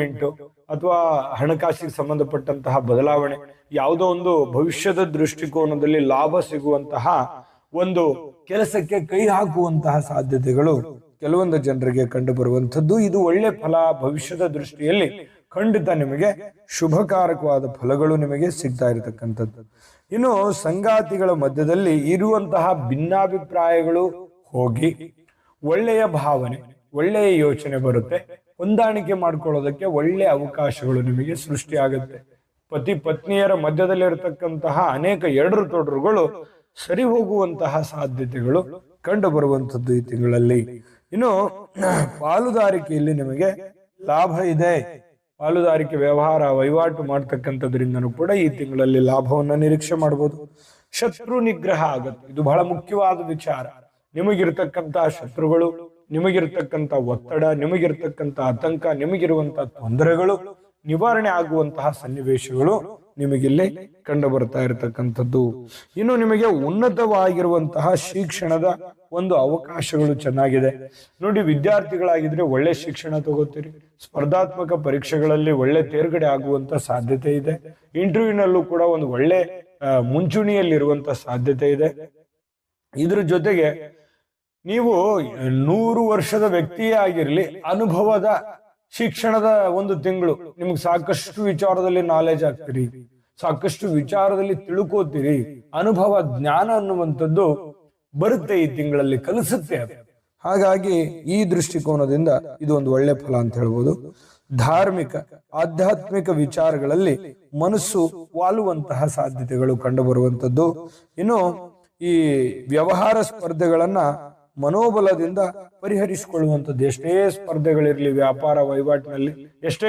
ಅಥವಾ ಹಣಕಾಸಿಗೆ ಸಂಬಂಧಪಟ್ಟಂತಹ ಬದಲಾವಣೆ, ಯಾವುದೋ ಒಂದು ಭವಿಷ್ಯದ ದೃಷ್ಟಿಕೋನದಲ್ಲಿ ಲಾಭ ಸಿಗುವಂತಹ ಒಂದು ಕೆಲಸಕ್ಕೆ ಕೈ ಹಾಕುವಂತಹ ಸಾಧ್ಯತೆಗಳು ಕೆಲವೊಂದು ಜನರಿಗೆ ಕಂಡು ಬರುವಂತದ್ದು. ಇದು ಒಳ್ಳೆ ಫಲ. ಭವಿಷ್ಯದ ದೃಷ್ಟಿಯಲ್ಲಿ ಖಂಡಿತ ನಿಮಗೆ ಶುಭಕಾರಕವಾದ ಫಲಗಳು ನಿಮಗೆ ಸಿಗ್ತಾ ಇರತಕ್ಕಂಥದ್ದು. ಇನ್ನು ಸಂಗಾತಿಗಳ ಮಧ್ಯದಲ್ಲಿ ಇರುವಂತಹ ಭಿನ್ನಾಭಿಪ್ರಾಯಗಳು ಹೋಗಿ ಒಳ್ಳೆಯ ಭಾವನೆ, ಒಳ್ಳೆಯ ಯೋಚನೆ ಬರುತ್ತೆ. ಹೊಂದಾಣಿಕೆ ಮಾಡ್ಕೊಳ್ಳೋದಕ್ಕೆ ಒಳ್ಳೆಯ ಅವಕಾಶಗಳು ನಿಮಗೆ ಸೃಷ್ಟಿಯಾಗುತ್ತೆ. ಪತಿ ಪತ್ನಿಯರ ಮಧ್ಯದಲ್ಲಿರತಕ್ಕಂತಹ ಅನೇಕ ಎಡರು ತೊಡರುಗಳು ಸರಿ ಹೋಗುವಂತಹ ಸಾಧ್ಯತೆಗಳು ಕಂಡು ಬರುವಂತದ್ದು ಈ ತಿಂಗಳಲ್ಲಿ. ಇನ್ನು ಪಾಲುದಾರಿಕೆಯಲ್ಲಿ ನಿಮಗೆ ಲಾಭ ಇದೆ. ಪಾಲುದಾರಿಕೆ ವ್ಯವಹಾರ ವಹಿವಾಟು ಮಾಡ್ತಕ್ಕಂಥದ್ರಿಂದನೂ ಕೂಡ ಈ ತಿಂಗಳಲ್ಲಿ ಲಾಭವನ್ನ ನಿರೀಕ್ಷೆ ಮಾಡಬಹುದು. ಶತ್ರು ನಿಗ್ರಹ ಆಗುತ್ತೆ. ಇದು ಬಹಳ ಮುಖ್ಯವಾದ ವಿಚಾರ. ನಿಮಗಿರ್ತಕ್ಕಂತಹ ಶತ್ರುಗಳು, ನಿಮಗಿರ್ತಕ್ಕಂಥ ಒತ್ತಡ, ನಿಮಗಿರ್ತಕ್ಕಂಥ ಆತಂಕ, ನಿಮಗಿರುವಂತಹ ತೊಂದರೆಗಳು ನಿವಾರಣೆ ಆಗುವಂತಹ ಸನ್ನಿವೇಶಗಳು ನಿಮಗಿಲ್ಲಿ ಕಂಡು ಬರ್ತಾ ಇರತಕ್ಕಂಥದ್ದು. ಇನ್ನು ನಿಮಗೆ ಉನ್ನತವಾಗಿರುವಂತಹ ಶಿಕ್ಷಣದ ಒಂದು ಅವಕಾಶಗಳು ಚೆನ್ನಾಗಿದೆ. ನೋಡಿ, ವಿದ್ಯಾರ್ಥಿಗಳಾಗಿದ್ರೆ ಒಳ್ಳೆ ಶಿಕ್ಷಣ ತಗೋತೀರಿ. ಸ್ಪರ್ಧಾತ್ಮಕ ಪರೀಕ್ಷೆಗಳಲ್ಲಿ ಒಳ್ಳೆ ತೇರ್ಗಡೆ ಆಗುವಂತ ಸಾಧ್ಯತೆ ಇದೆ. ಇಂಟರ್ವ್ಯೂನಲ್ಲೂ ಕೂಡ ಒಂದು ಒಳ್ಳೆ ಮುಂಚೂಣಿಯಲ್ಲಿರುವಂತ ಸಾಧ್ಯತೆ ಇದೆ. ಇದ್ರ ಜೊತೆಗೆ ನೀವು 100 ವರ್ಷದ ವ್ಯಕ್ತಿಯೇ ಆಗಿರ್ಲಿ, ಅನುಭವದ ಶಿಕ್ಷಣದ ಒಂದು ತಿಂಗಳು. ನಿಮ್ಗೆ ಸಾಕಷ್ಟು ವಿಚಾರದಲ್ಲಿ ನಾಲೆಜ್ ಆಗ್ತೀರಿ, ಸಾಕಷ್ಟು ವಿಚಾರದಲ್ಲಿ ತಿಳ್ಕೋತೀರಿ. ಅನುಭವ ಜ್ಞಾನ ಅನ್ನುವಂಥದ್ದು ಬರುತ್ತೆ ಈ ತಿಂಗಳಲ್ಲಿ, ಕಲಿಸುತ್ತೆ. ಹಾಗಾಗಿ ಈ ದೃಷ್ಟಿಕೋನದಿಂದ ಇದು ಒಂದು ಒಳ್ಳೆ ಫಲ ಅಂತ ಹೇಳ್ಬೋದು. ಧಾರ್ಮಿಕ ಆಧ್ಯಾತ್ಮಿಕ ವಿಚಾರಗಳಲ್ಲಿ ಮನಸ್ಸು ವಾಲುವಂತಹ ಸಾಧ್ಯತೆಗಳು ಕಂಡು ಬರುವಂತದ್ದು. ಇನ್ನು ಈ ವ್ಯವಹಾರ ಸ್ಪರ್ಧೆಗಳನ್ನ ಮನೋಬಲದಿಂದ ಪರಿಹರಿಸಿಕೊಳ್ಳುವಂಥದ್ದು. ಎಷ್ಟೇ ಸ್ಪರ್ಧೆಗಳಿರ್ಲಿ ವ್ಯಾಪಾರ ವಹಿವಾಟಿನಲ್ಲಿ, ಎಷ್ಟೇ